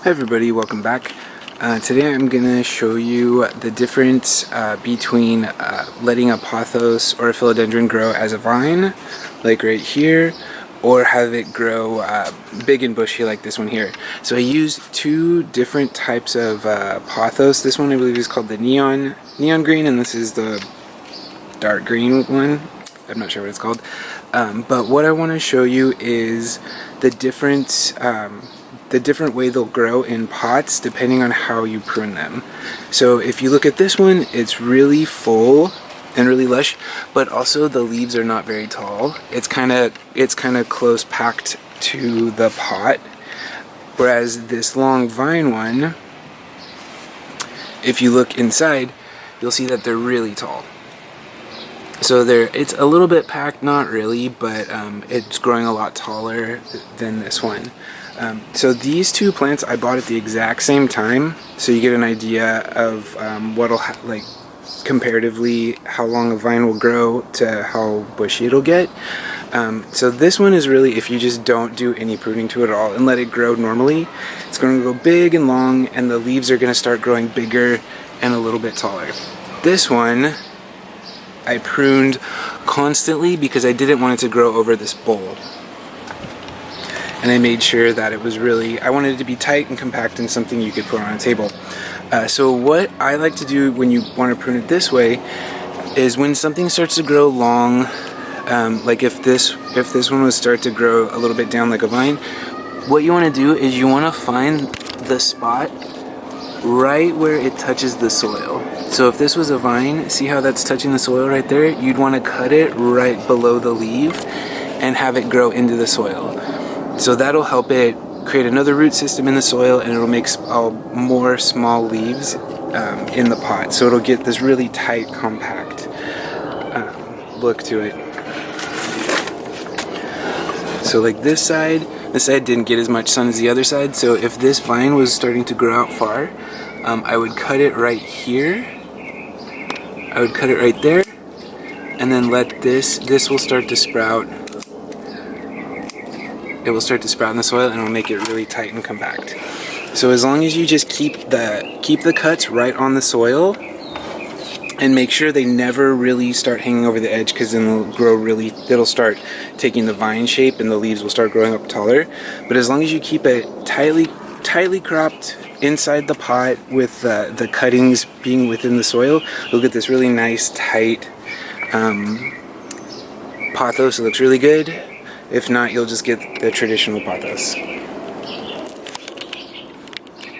Hi everybody, welcome back. Today I'm going to show you the difference between letting a pothos or a philodendron grow as a vine, like right here, or have it grow big and bushy like this one here. So I used two different types of pothos. This one I believe is called the neon green, and this is the dark green one. I'm not sure what it's called. But what I want to show you is the difference the different way they'll grow in pots depending on how you prune them. So if you look at this one, it's really full and really lush, but also the leaves are not very tall. It's kind of close packed to the pot. Whereas this long vine one, if you look inside, you'll see that they're really tall. So it's a little bit packed, not really, but it's growing a lot taller than this one. So these two plants I bought at the exact same time, so you get an idea of what'll like comparatively how long a vine will grow to how bushy it'll get. So this one is really, if you just don't do any pruning to it at all and let it grow normally, it's going to go big and long, and the leaves are going to start growing bigger and a little bit taller. This one I pruned constantly because I didn't want it to grow over this bowl. And I made sure that it was I wanted it to be tight and compact and something you could put on a table. So what I like to do when you want to prune it this way is when something starts to grow long, like if this one would start to grow a little bit down like a vine, what you want to do is you want to find the spot right where it touches the soil. So if this was a vine, see how that's touching the soil right there? You'd want to cut it right below the leaf and have it grow into the soil. So that'll help it create another root system in the soil, and it'll make more small leaves in the pot. So it'll get this really tight, compact look to it. So like this side didn't get as much sun as the other side. So if this vine was starting to grow out far, I would cut it right here. I would cut it right there, and then let this will start to sprout. It will start to sprout in the soil, and it'll make it really tight and compact. So as long as you just keep the cuts right on the soil, and make sure they never really start hanging over the edge, because then it'll start taking the vine shape and the leaves will start growing up taller. But as long as you keep it tightly cropped inside the pot with the cuttings being within the soil, you'll get this really nice tight pothos. It looks really good. If not, you'll just get the traditional pothos.